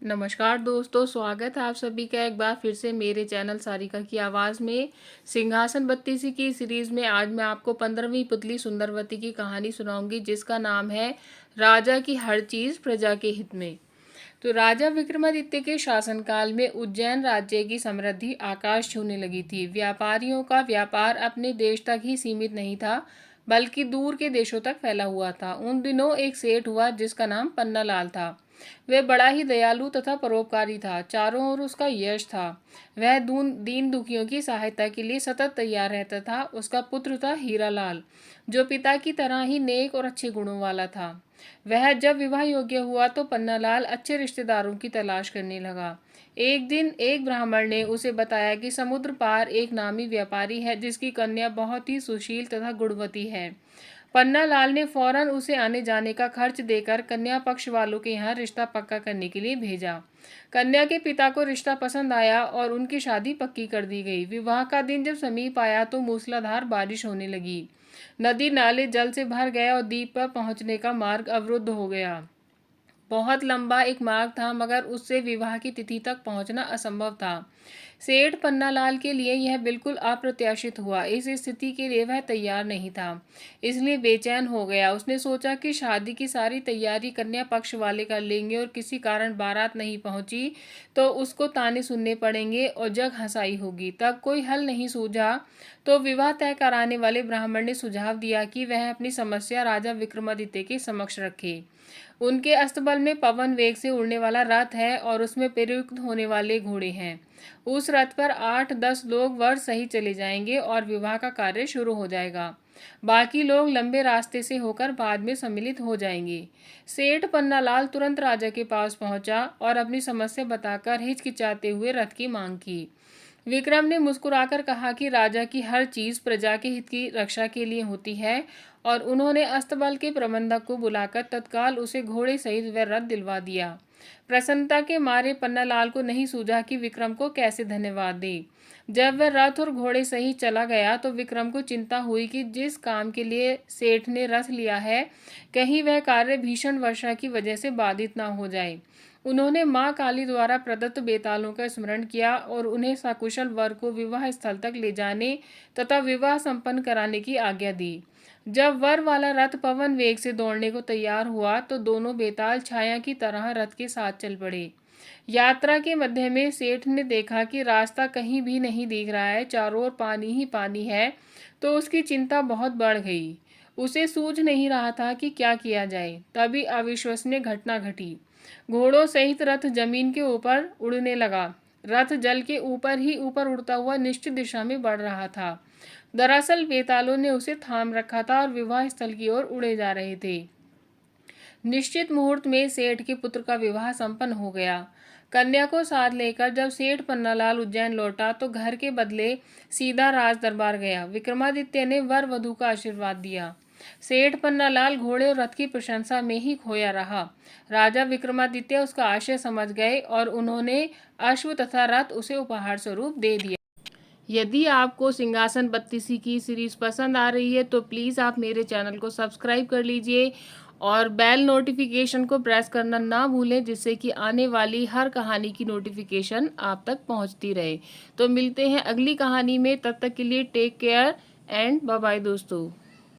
नमस्कार दोस्तों, स्वागत है आप सभी का एक बार फिर से मेरे चैनल सारिका की आवाज़ में। सिंहासन बत्तीसी की सीरीज़ में आज मैं आपको 15वीं पुतली सुंदरवती की कहानी सुनाऊंगी, जिसका नाम है राजा की हर चीज़ प्रजा के हित में। तो राजा विक्रमादित्य के शासनकाल में उज्जैन राज्य की समृद्धि आकाश छूने लगी थी। व्यापारियों का व्यापार अपने देश तक ही सीमित नहीं था, बल्कि दूर के देशों तक फैला हुआ था। उन दिनों एक सेठ हुआ जिसका नाम पन्नालाल था। वह बड़ा ही दयालु तथा परोपकारी था। चारों ओर उसका यश था। वह दीन दुखियों की सहायता के लिए सतत तैयार रहता था। उसका पुत्र था हीरालाल, जो पिता की तरह ही नेक और अच्छे गुणों वाला था। वह जब विवाह योग्य हुआ तो पन्नालाल अच्छे रिश्तेदारों की तलाश करने लगा। एक दिन एक ब्राह्मण ने उसे बताया कि समुद्र पार एक नामी व्यापारी है जिसकी कन्या बहुत ही सुशील तथा गुणवती है। पन्नालाल ने फौरन उसे आने जाने का खर्च देकर कन्या पक्ष वालों के यहाँ रिश्ता पक्का करने के लिए भेजा। कन्या के पिता को रिश्ता पसंद आया और उनकी शादी पक्की कर दी गई। विवाह का दिन जब समीप आया तो मूसलाधार बारिश होने लगी। नदी नाले जल से भर गए और द्वीप पर पहुंचने का मार्ग अवरुद्ध हो गया। बहुत लंबा एक मार्ग था, मगर उससे विवाह की तिथि तक पहुंचना असंभव था। सेठ पन्नालाल के लिए यह बिल्कुल अप्रत्याशित हुआ। इस स्थिति के लिए वह तैयार नहीं था, इसलिए बेचैन हो गया। उसने सोचा कि शादी की सारी तैयारी कन्या पक्ष वाले कर लेंगे और किसी कारण बारात नहीं पहुंची तो उसको ताने सुनने पड़ेंगे और जग हंसाई होगी। तब कोई हल नहीं सूझा तो विवाह तय कराने वाले ब्राह्मण ने सुझाव दिया कि वह अपनी समस्या राजा विक्रमादित्य के समक्ष रखे। उनके अस्तबल में पवन वेग से उड़ने वाला रथ है और उसमें प्रयुक्त होने वाले घोड़े हैं। उस रथ पर 8-10 लोग वर्ष सही चले जाएंगे और विवाह का कार्य शुरू हो जाएगा। बाकी लोग लंबे रास्ते से होकर बाद में सम्मिलित हो जाएंगे। सेठ पन्नालाल तुरंत राजा के पास पहुंचा और अपनी समस्या बताकर हिचकिचाते हुए रथ की मांग की। विक्रम ने मुस्कुराकर कहा कि राजा की हर चीज प्रजा के हित की रक्षा के लिए होती है, और उन्होंने अस्तबल के प्रबंधक को बुलाकर तत्काल उसे घोड़े सहित वह रथ दिलवा दिया। प्रसन्नता के मारे पन्नालाल को नहीं सूझा कि विक्रम को कैसे धन्यवाद दे। जब वह रथ और घोड़े सहित चला गया तो विक्रम को चिंता हुई कि जिस काम के लिए सेठ ने रथ लिया है, कहीं वह कार्य भीषण वर्षा की वजह से बाधित न हो जाए। उन्होंने मां काली द्वारा प्रदत्त बेतालों का स्मरण किया और उन्हें सकुशल वर को विवाह स्थल तक ले जाने तथा विवाह संपन्न कराने की आज्ञा दी। जब वर वाला रथ पवन वेग से दौड़ने को तैयार हुआ तो दोनों बेताल छाया की तरह रथ के साथ चल पड़े। यात्रा के मध्य में सेठ ने देखा कि रास्ता कहीं भी नहीं दिख रहा है, चारों ओर पानी ही पानी है। तो उसकी चिंता बहुत बढ़ गई। उसे सूझ नहीं रहा था कि क्या किया जाए। तभी अविश्वसनीय घटना घटी। घोड़ों सहित रथ जमीन के ऊपर उड़ने लगा। रथ जल के ऊपर ही ऊपर उड़ता हुआ निश्चित दिशा में बढ़ रहा था। दरअसल बेतालों ने उसे थाम रखा था और विवाह स्थल की ओर उड़े जा रहे थे। निश्चित मुहूर्त में सेठ के पुत्र का विवाह संपन्न हो गया। कन्या को साथ लेकर जब सेठ पन्नालाल उज्जैन लौटा तो घर के बदले सीधा राज दरबार गया। विक्रमादित्य ने वर वधू का आशीर्वाद दिया। सेठ पन्नालाल घोड़े और रथ की प्रशंसा में ही खोया रहा। राजा विक्रमादित्य उसका आशय समझ गए और उन्होंने अश्व तथा रथ उसे उपहार स्वरूप दे दिया। यदि आपको सिंहासन बत्तीसी की सीरीज पसंद आ रही है तो प्लीज़ आप मेरे चैनल को सब्सक्राइब कर लीजिए और बेल नोटिफिकेशन को प्रेस करना ना भूलें, जिससे कि आने वाली हर कहानी की नोटिफिकेशन आप तक पहुंचती रहे। तो मिलते हैं अगली कहानी में, तब तक के लिए take care and bye bye दोस्तों।